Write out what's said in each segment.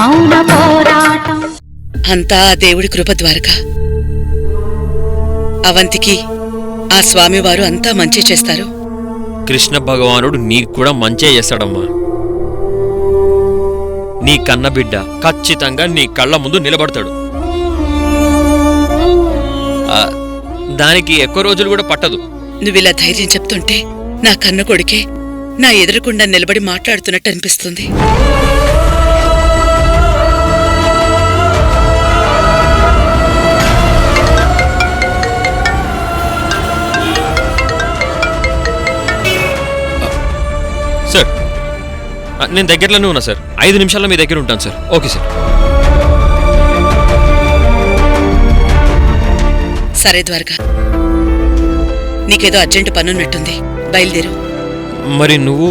మౌన పోరాటం. అంతా ఆ దేవుడి కృప ద్వారకా. అవంతికి ఆ స్వామివారు అంతా మంచి చేస్తారు. కృష్ణ భగవానుడు నీకు కూడా మంచే చేస్తాడమ్మా. నీ కన్న బిడ్డ ఖచ్చితంగా నీ కళ్ళ ముందు నిలబడతాడు. దానికి ఎక్కువ రోజులు కూడా పట్టదు. నువ్విలా ధైర్యం చెప్తుంటే నా కన్న కొడుకే నా ఎదురకుండా నిలబడి మాట్లాడుతున్నట్టు అనిపిస్తుంది. సార్ నేను దగ్గరలోనే ఉన్నా సార్. 5 నిమిషాల్లో మీ దగ్గర ఉంటాను సార్. Okay sir. సరే ద్వారకా, నీకేదో అర్జెంటు పనున్నట్టుంది, బయలుదేరు. మరి నువ్వు?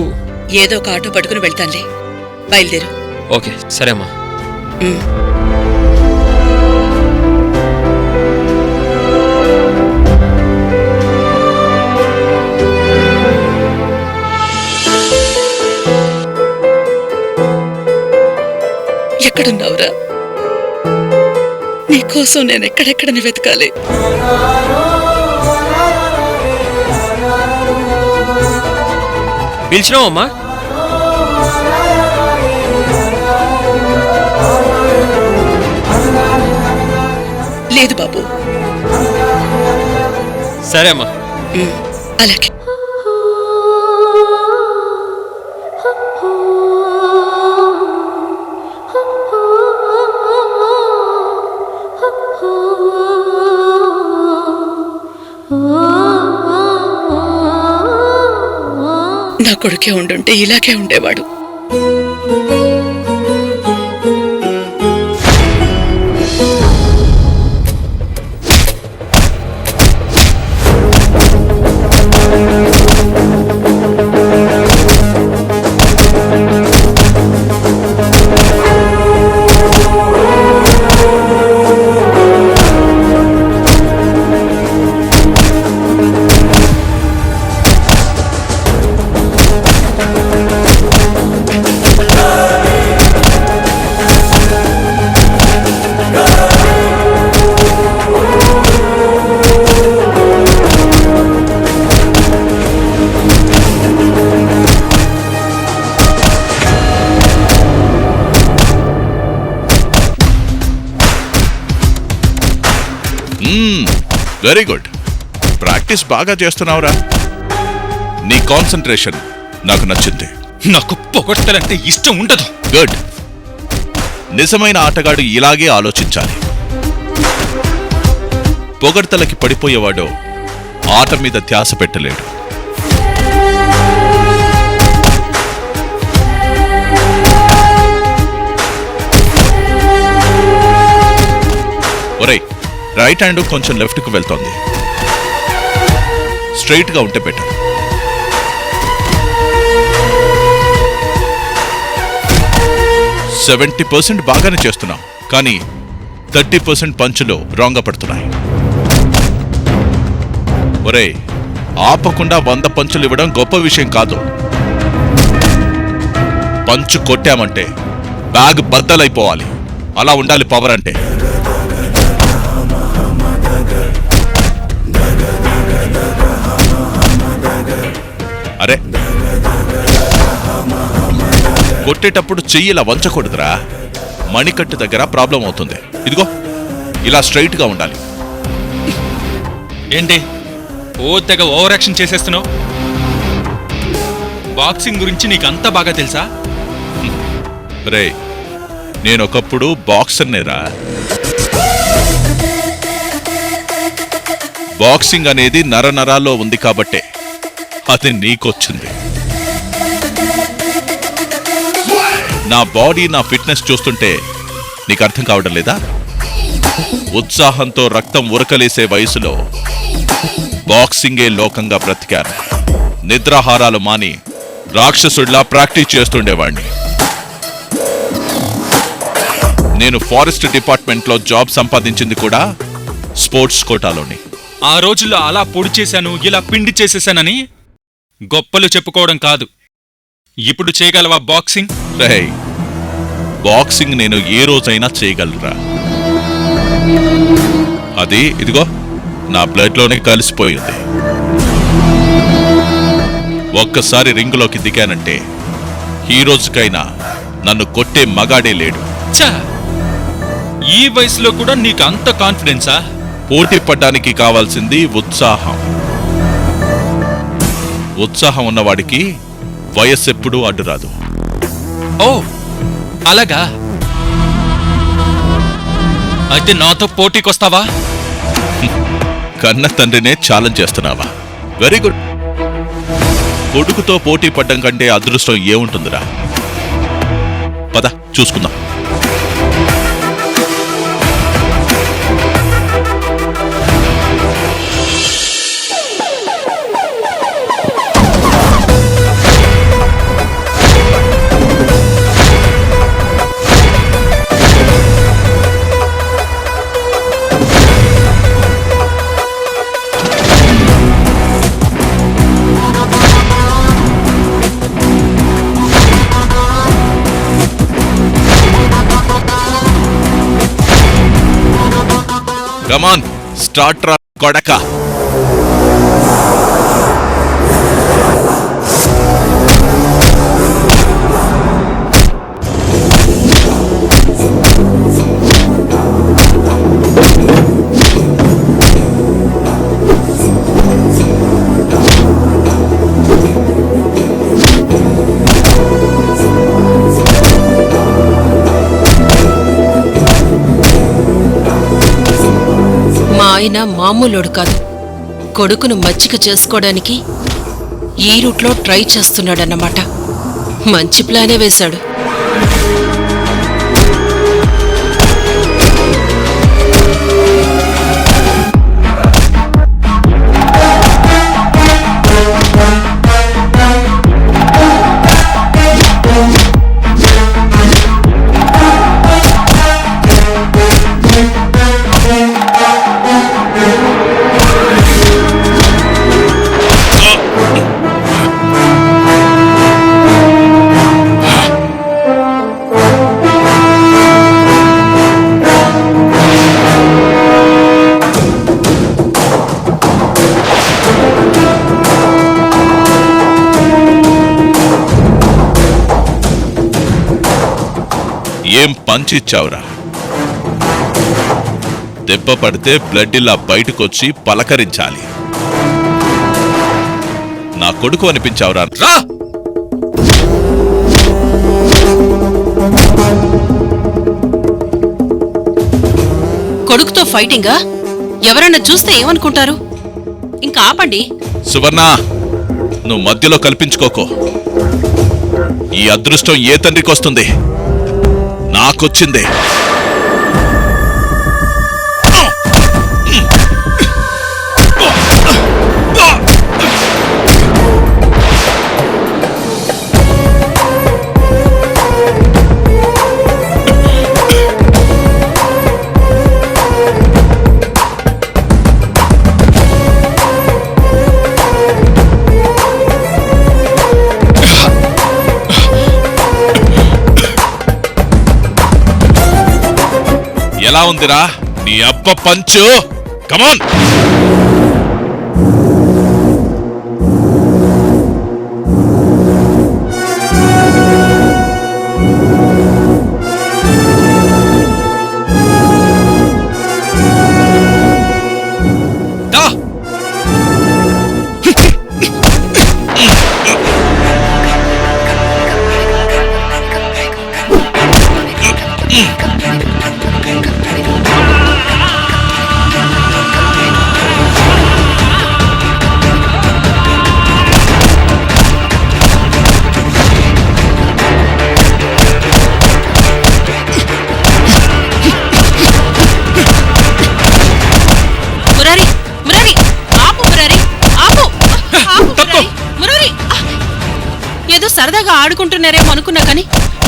ఏదో ఒక ఆటో పట్టుకుని వెళ్తానులే, బయలుదేరు. ఓకే సరే అమ్మా. ఎక్కడున్నావురా? నీకోసం నేను ఎక్కడెక్కడని వెతకాలి. పిలిచినావమ్మా? లేదు బాబు. సరే అమ్మా. అలాగే. నా కొడుకే ఉండుంటే ఇలాగే ఉండేవాడు. Very good. ప్రాక్టీస్ బాగా చేస్తున్నావురా. నీ కాన్సంట్రేషన్ నాకు నచ్చింది. నాకు పొగడ్తలంటే ఇష్టం ఉండదు. గుడ్. నిజమైన ఆటగాడు ఇలాగే ఆలోచించాలి. పొగడ్తలకి పడిపోయేవాడు ఆట మీద ధ్యాస పెట్టలేడు. ఒరేయ్, రైట్ హ్యాండ్ కొంచెం లెఫ్ట్కు వెళ్తోంది. స్ట్రైట్ గా ఉంటే బెటర్. సెవెంటీ 70% బాగానే చేస్తున్నాం, కానీ 30% పంచులు రాంగ్ గా పడుతున్నాయి. ఒరేయ్, ఆపకుండా 100 పంచులు ఇవ్వడం గొప్ప విషయం కాదు. పంచు కొట్టామంటే బ్యాగ్ బద్దలైపోవాలి. అలా ఉండాలి పవర్ అంటే. అరే, కొట్టేటప్పుడు చెయ్యి ఇలా వంచకూడదురా. మణికట్టు దగ్గర ప్రాబ్లం అవుతుంది. ఇదిగో ఇలా స్ట్రైట్ గా ఉండాలి. ఏంటి ఓ తెగ ఓవర్ యాక్షన్ చేసేస్తున్నావు? బాక్సింగ్ గురించి నీకు అంతా బాగా తెలుసా? రే, నేనొకప్పుడు బాక్సర్నేరా. బాక్సింగ్ అనేది నరనరాల్లో ఉంది కాబట్టే అది నీకొచ్చింది. నా బాడీ, నా ఫిట్నెస్ చూస్తుంటే నీకు అర్థం కావడం లేదా? ఉత్సాహంతో రక్తం ఉరకలేసే వయసులో బాక్సింగే లోకంగా బ్రతికాను. నిద్రాహారాలు మాని రాక్షసుడిలా ప్రాక్టీస్ చేస్తుండేవాణ్ణి. నేను ఫారెస్ట్ డిపార్ట్మెంట్లో జాబ్ సంపాదించింది కూడా స్పోర్ట్స్ కోటాలోని. ఆ రోజుల్లో అలా పొడి చేశాను, ఇలా పిండి చేసేశానని గొప్పలు చెప్పుకోవడం కాదు. ఇప్పుడు చేయగలవా బాక్సింగ్? రేయ్, బాక్సింగ్ నేను ఏ రోజైనా చేయగలరా? అది ఇదిగో నా బ్లడ్లోనే కలిసిపోయింది. ఒక్కసారి రింగులోకి దిగానంటే ఈ రోజుకైనా నన్ను కొట్టే మగాడే లేడు. ఛా! ఈ వయసులో కూడా నీకు అంత కాన్ఫిడెన్సా? పోటీ పడ్డానికి కావాల్సింది ఉత్సాహం. ఉత్సాహం ఉన్నవాడికి వయస్సెప్పుడూ అడ్డురాదు. ఓ అలాగా? అయితే నాతో పోటీకొస్తావా? కన్న తండ్రినే ఛాలెంజ్ చేస్తున్నావా? Very good. కొడుకుతో పోటీ పడ్డం కంటే అదృష్టం ఏముంటుందిరా? పద చూసుకుందాం. కమాన్ స్టార్ట్ రా కొడక. ఆయన మామూలోడు కాదు. కొడుకును మచ్చిక చేసుకోవడానికి ఈ రూట్లో ట్రై చేస్తున్నాడన్నమాట. మంచి ప్లానే వేశాడు. ఏం పంచిచ్చావురా? దెబ్బ పడితే బ్లడ్ ఇలా బయటకొచ్చి పలకరించాలి. నా కొడుకు అనిపించావురా? రా! కొడుకుతో ఫైటింగా? ఎవరన్నా చూస్తే ఏమనుకుంటారు? ఇంకా ఆపండి. సువర్ణ, నువ్వు మధ్యలో కల్పించుకోకో. ఈ అదృష్టం ఏ తండ్రికొస్తుంది? నాకొచ్చిందే. ఎలా ఉందిరా నీ అబ్బ పంచు? కమాన్! ఏదో సరదాగా ఆడుకుంటున్నారేమో అనుకున్నా కానీ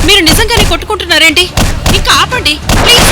మీరు నిజంగానే కొట్టుకుంటున్నారేంటి? ఇంకా ఆపండి ప్లీజ్.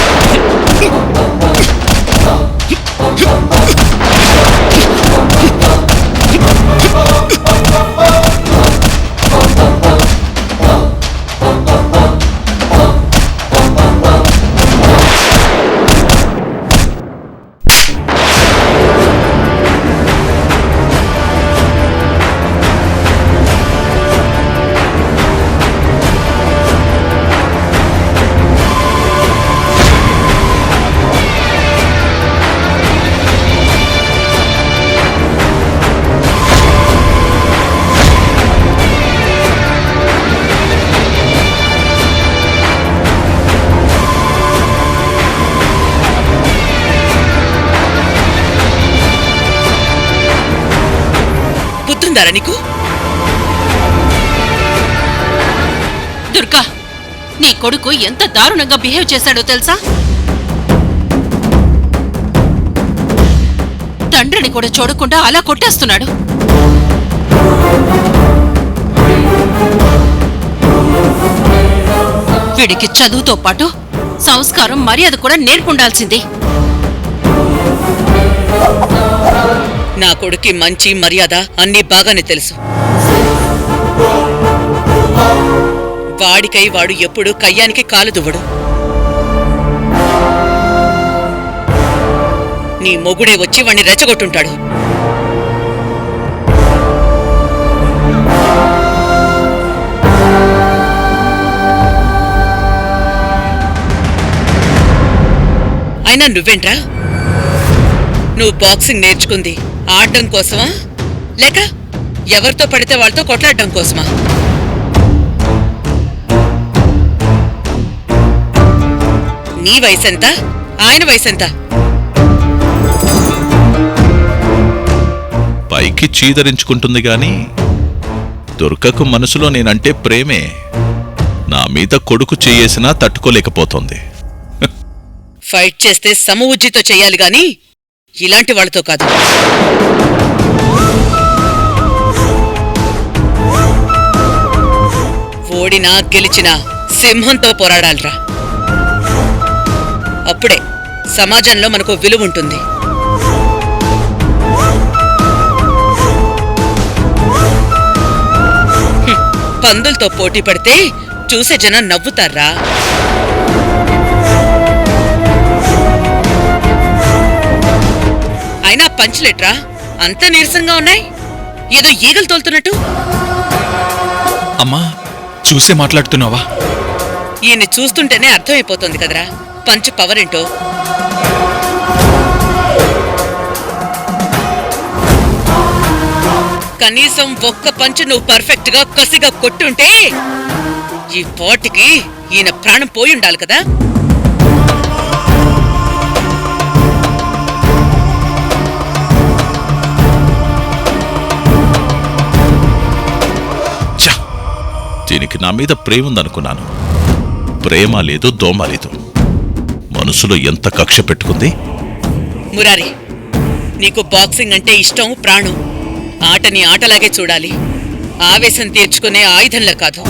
బుద్ధుందారా నీకు? దుర్గా, నీ కొడుకు ఎంత దారుణంగా బిహేవ్ చేశాడో తెలుసా? తండ్రిని కూడా చూడకుండా అలా కొట్టేస్తున్నాడు. వీడికి చదువుతో పాటు సంస్కారం, మర్యాద కూడా నేర్పుండాల్సింది. నా కొడుక్కి మంచి మర్యాద అన్నీ బాగానే తెలుసు. వాడికై వాడు ఎప్పుడూ కయ్యానికి కాలు దువ్వడు. నీ మొగుడే వచ్చి వాణ్ణి రెచ్చగొట్టుంటాడు. అయినా నువ్వేంట్రా? నువ్వు బాక్సింగ్ నేర్చుకుంది ఆడడం కోసమా, లేక ఎవరితో పడితే వాళ్ళతో కొట్లాడడం కోసమా? నీ వయసెంత, ఆయన వయసెంత? పైకి చీదరించుకుంటుంది గాని దుర్గకు మనసులో నేనంటే ప్రేమే. నా మీద కొడుకు చెయ్యేసినా తట్టుకోలేకపోతోంది. ఫైట్ చేస్తే సమవుజ్జితో చెయ్యాలి గాని ఇలాంటి వాళ్ళతో కాదు. ఓడినా గెలిచినా సింహంతో పోరాడాలిరా. అప్పుడే సమాజంలో మనకు విలువ ఉంటుంది. పందులతో పోటీ పడితే చూసే జనం నవ్వుతారా? అయినా పంచులేట్రా అంత నీరసంగా ఉన్నాయి, ఏదో ఈగలు తోలుతున్నట్టు. అమ్మా, చూసే మాట్లాడుతున్నావా? ఈయన్ని చూస్తుంటేనే అర్థమైపోతుంది కదరా పంచ్ పవర్ ఏంటో. కనీసం ఒక్క పంచ్ నువ్వు పర్ఫెక్ట్ గా కసిగా కొట్టుంటే ఈ పాటికి ఈయన ప్రాణం పోయి ఉండాలి కదా. దీనికి నా మీద ప్రేమ ఉందనుకున్నాను. ప్రేమ లేదు, దోమ లేదు. మనసులో ఎంత కక్ష పెట్టుకుంది. మురారి, నీకు బాక్సింగ్ అంటే ఇష్టం, ప్రాణం. ఆటని ఆటలాగే చూడాలి, ఆవేశం తీర్చుకునే ఆయుధంలా కాదు.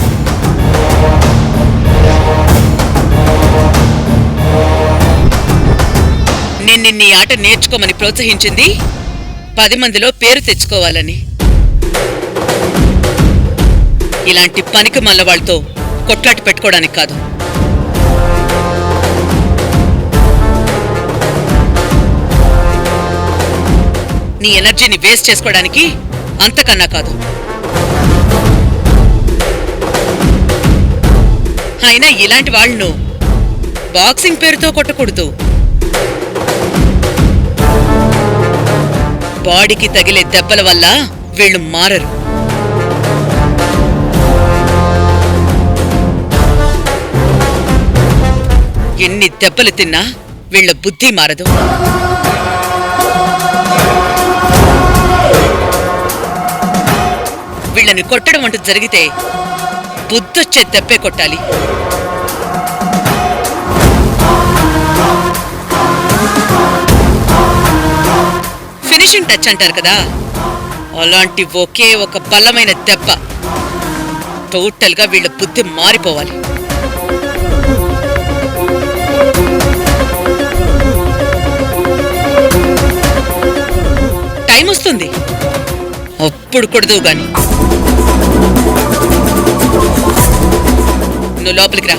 నిన్నీ ఆట నేర్చుకోమని ప్రోత్సహించింది 10 మందిలో పేరు తెచ్చుకోవాలని. ఇలాంటి పనికి మల్ల వాళ్ళతో కొట్లాట పెట్టుకోవడానికి కాదు. నీ ఎనర్జీని వేస్ట్ చేసుకోవడానికి అంతకన్నా కాదు. అయినా ఇలాంటి వాళ్ళను బాక్సింగ్ పేరుతో కొట్టకూడదు. బాడీకి తగిలే దెబ్బల వల్ల వీళ్ళు మారరు. ఎన్ని దెబ్బలు తిన్నా వీళ్ళ బుద్ధి మారదు. వీళ్ళని కొట్టడం అంటూ జరిగితే బుద్ధొచ్చే దెబ్బే కొట్టాలి. ఫినిషింగ్ టచ్ అంటారు కదా, అలాంటి ఒకే ఒక బలమైన దెబ్బ టోటల్ గా వీళ్ళ బుద్ధి మారిపోవాలి. టైం వస్తుంది, అప్పుడు కొడదు గాని. నువ్వు లోపలికి రా.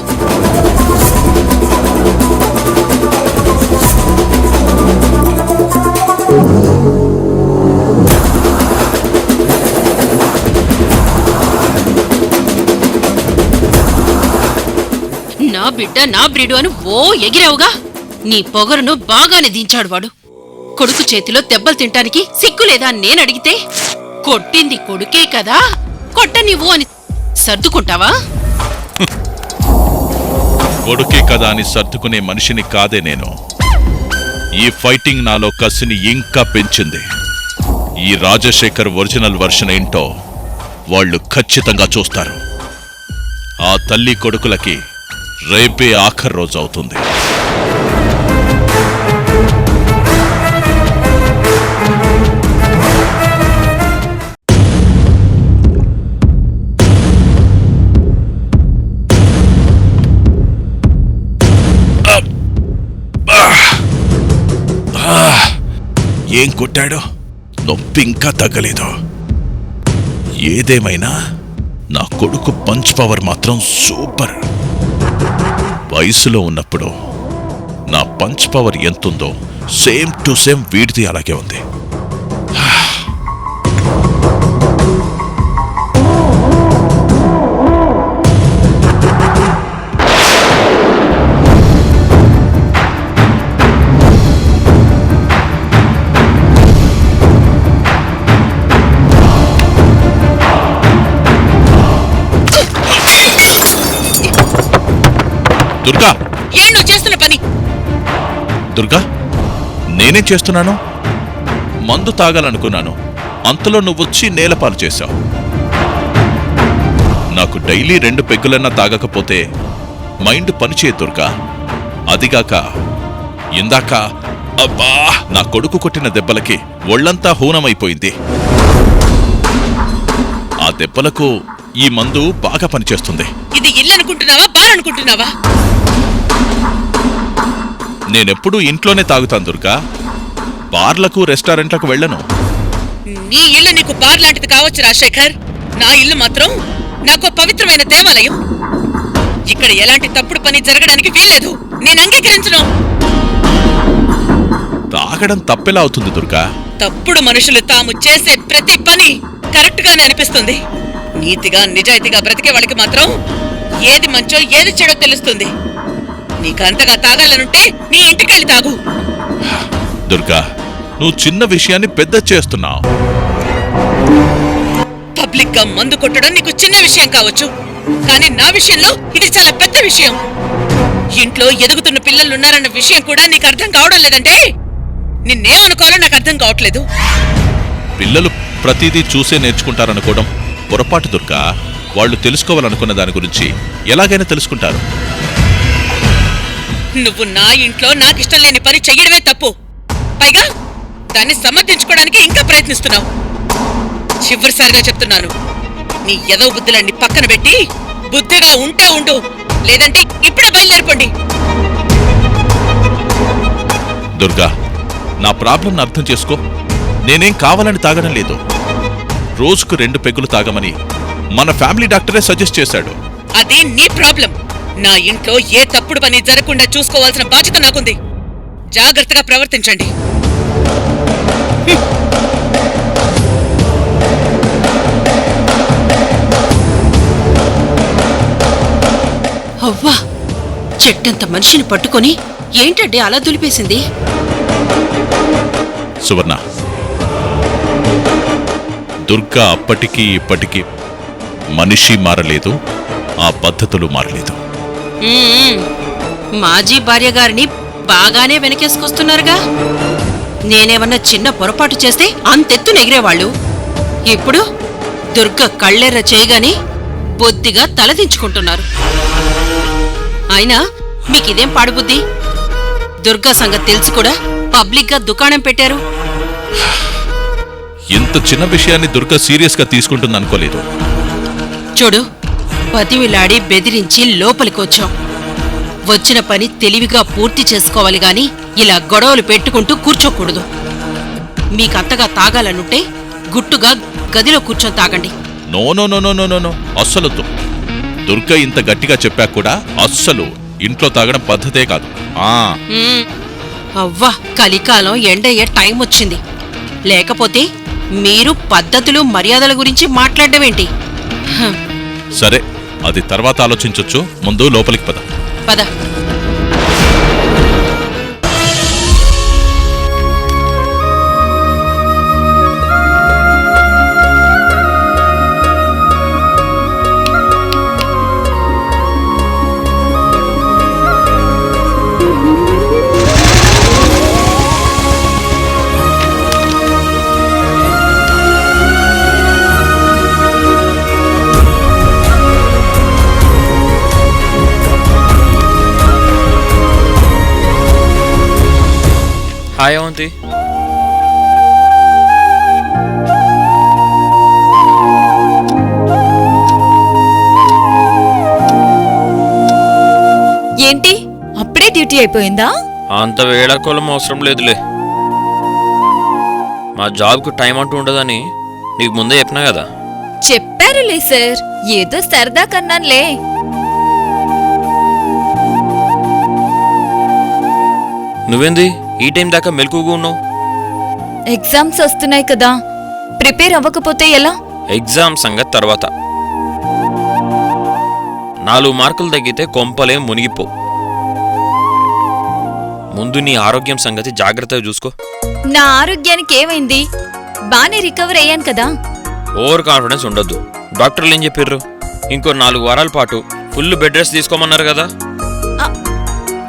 నా బిడ్డ నా బ్రీడు అని ఓ ఎగిరావుగా. నీ పొగరును బాగానే దించాడు వాడు. కొడుకు చేతిలో దెబ్బలు తింటానికి సిగ్గులేదా అని నేనడిగితే కొట్టింది కొడుకే కదా, కొట్టనివ్వు అని సర్దుకుంటావా? కొడుకే కదా అని సర్దుకునే మనిషిని కాదే నేను. ఈ ఫైటింగ్ నాలో కసిని ఇంకా పెంచింది. ఈ రాజశేఖర్ ఒరిజినల్ వర్షన్ ఏంటో వాళ్ళు ఖచ్చితంగా చూస్తారు. ఆ తల్లి కొడుకులకి రేపే ఆఖరి రోజు అవుతుంది. ఏం కొట్టాడో నొప్పి ఇంకా తగ్గలేదు. ఏదేమైనా నా కొడుకు పంచ్ పవర్ మాత్రం సూపర్. వయసులో ఉన్నప్పుడు నా పంచ్ పవర్ ఎంతుందో సేమ్ టు సేమ్ వీడిది అలాగే ఉంది. దుర్గా, ఏం నువ్వు చేస్తున్న పని? దుర్గా, నేనేం చేస్తున్నాను? మందు తాగాలనుకున్నాను, అంతలో నువ్వొచ్చి నేలపాలు చేశావు. నాకు డైలీ 2 పెగ్గులన్నా తాగకపోతే మైండ్ పనిచేయదు దుర్గా. అదిగాక ఇందాక అబ్బా నా కొడుకు కొట్టిన దెబ్బలకి ఒళ్లంతా హూనమైపోయింది. ఆ దెబ్బలకు ఈ మందు బాగా పనిచేస్తుంది. ఇది ఇల్లు అనుకుంటున్నావా, బార్ అనుకుంటున్నావా? నేనెప్పుడూ ఇంట్లోనే తాగుతాను దుర్గా, బార్లకు రెస్టారెంట్లకు వెళ్ళను. నీ ఇల్లు నీకు బార్ లాంటిది కావచ్చు రాజశేఖర్. నా ఇల్లు మాత్రం నాకు పవిత్రమైన దేవాలయం. ఇక్కడ ఎలాంటి తప్పుడు పని జరగడానికి వీల్లేదు. నేను అంగీకరించను. తాగడం తప్పెలా అవుతుంది దుర్గా? తప్పుడు మనుషులు తాము చేసే ప్రతి పని కరెక్ట్ గానే అనిపిస్తుంది. నీతిగా నిజాయితీగా బ్రతికే వాళ్ళకి మాత్రం ఏది మంచో ఏది చెడో తెలుస్తుంది. నీకంతగా తాగాలనుంటే నీ ఇంటికెళ్ళి తాగు. దుర్గా, నువ్వు చిన్న విషయాన్ని పెద్ద చేస్తున్నావు. పబ్లిక్ గా మందు కొట్టడం నీకు చిన్న విషయం కావచ్చు, కానీ నా విషయంలో ఇది చాలా పెద్ద విషయం. ఇంట్లో ఎదుగుతున్న పిల్లలున్నారన్న విషయం కూడా నీకు అర్థం కావడం లేదంటే నిన్నేమనుకోవాలో నాకు అర్థం కావట్లేదు. పిల్లలు ప్రతిదీ చూసే నేర్చుకుంటారనుకోవడం పొరపాటు దుర్గా. వాళ్ళు తెలుసుకోవాలనుకున్న దాని గురించి ఎలాగైనా తెలుసుకుంటారు. నువ్వు నా ఇంట్లో నాకిష్టం లేని పని చెయ్యడమే తప్పు. పైగా దాన్ని సమర్థించుకోవడానికి ఇంకా ప్రయత్నిస్తున్నావు. చివరిసారిగా చెప్తున్నాను, నీ ఎదవ బుద్ధులన్నీ పక్కన పెట్టి బుద్ధిగా ఉంటే ఉండు, లేదంటే ఇప్పుడే బయలుదేరిపోండి. దుర్గా, నా ప్రాబ్లం అర్థం చేసుకో. నేనేం కావాలని తాగడం లేదు. రోజుకు 2 పెగ్గులు తాగమని మన ఫ్యామిలీ డాక్టరే సజెస్ట్ చేశాడు. అది నీ ప్రాబ్లం. నా ఇంట్లో ఏ తప్పుడు పని జరగకుండా చూసుకోవాల్సిన బాధ్యత నాకుంది. జాగ్రత్తగా ప్రవర్తించండి. అవ్వా, చెట్టంత మనిషిని పట్టుకొని ఏంటంటే అలా దులిపేసింది? సువర్ణ, దుర్గా అప్పటికీ ఇప్పటికీ మనిషి మారలేదు, ఆ పద్ధతులు మారలేదు. మాజీ భార్య గారిని బాగానే వెనకేసుకొస్తున్నారుగా. నేనేమన్నా చిన్న పొరపాటు చేస్తే అంతెత్తు నెగిరేవాళ్ళు. ఇప్పుడు దుర్గ కళ్ళెర్ర చేయగానే బొద్దిగా తలదించుకుంటున్నారు. అయినా మీకిదేం పాడుబుద్ధి? దుర్గా సంగతి తెలిసి కూడా పబ్లిక్ గా దుకాణం పెట్టారు. ఇంత చిన్న విషయాన్ని దుర్గా సీరియస్ గా తీసుకుంటుందనుకోలేదు. చూడు, బతిమిలాడి బెదిరించి లోపలికొచ్చాం. వచ్చిన పని తెలివిగా పూర్తి చేసుకోవాలి గాని ఇలా గొడవలు పెట్టుకుంటూ కూర్చోకూడదు. మీకంతగా తాగాలనుంటే గుట్టుగా గదిలో కూర్చొని తాగండి. No no no no no no no, అస్సలొద్దు. దుర్గా ఇంత గట్టిగా చెప్పాక కూడా అస్సలు ఇంట్లో తాగడం పద్ధతే కాదు. అవ్వా, కలికాలం ఎండయ్యే టైం వచ్చింది. లేకపోతే మీరు పద్ధతులు మర్యాదల గురించి మాట్లాడమేంటి? సరే, అది తర్వాత ఆలోచించొచ్చు. ముందు లోపలికి పద. పద. హాయ్ అవంతి. ఏంటి అప్పుడే డ్యూటీ అయిపోయిందా? అంత వేళాకోళం అవసరం లేదులే. మా జాబ్కు టైం అంటూ ఉండదని నీకు ముందే చెప్పినా కదా. చెప్పారులే సార్, ఏదో సరదా కన్నాన్లే. నువ్వేంది ఈ టైం దాకా మెలకుగా ఉన్నావు? ఎగ్జామ్స్ వస్తున్నాయి కదా, ప్రిపేర్ అవ్వకపోతే ఎలా? ఎగ్జామ్ సంగతి తర్వాత. 4 మార్కులు తగ్గితే కొంపలేం మునిగిపో. ముందు నీ ఆరోగ్యం సంగతి జాగ్రత్తగా చూసుకో. నా ఆరోగ్యానికి ఏమైంది? బానే రికవర్ అయ్యాను కదా. ఓవర్ కాన్ఫిడెన్స్ ఉండొద్దు. డాక్టర్లు ఏం చెప్పిర్రు? ఇంకో 4 వారాల పాటు ఫుల్ బెడ్ రెస్ట్ తీసుకోమన్నారు కదా. ఆ.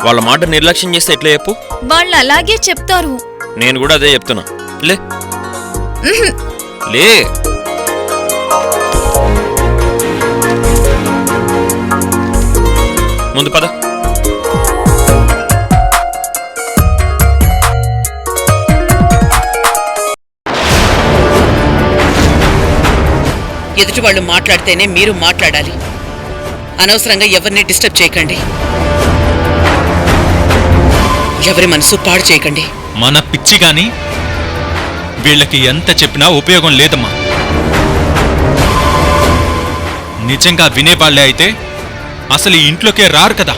వాళ్ళ మాట నిర్లక్ష్యం చేస్తే ఎట్లా చెప్పు? వాళ్ళు అలాగే చెప్తారు. నేను కూడా అదే చెప్తున్నా. లే లే. ముందు పద. ఎదుటి వాళ్ళు మాట్లాడితేనే మీరు మాట్లాడాలి. అనవసరంగా ఎవరిని డిస్టర్బ్ చేయకండి. ఎవరి మనసు పాడు చేయకండి. మన పిచ్చి గాని వీళ్ళకి ఎంత చెప్పినా ఉపయోగం లేదమ్మా. నిజంగా వినేవాళ్లే అయితే అసలు ఈ ఇంట్లోకే రారు కదా.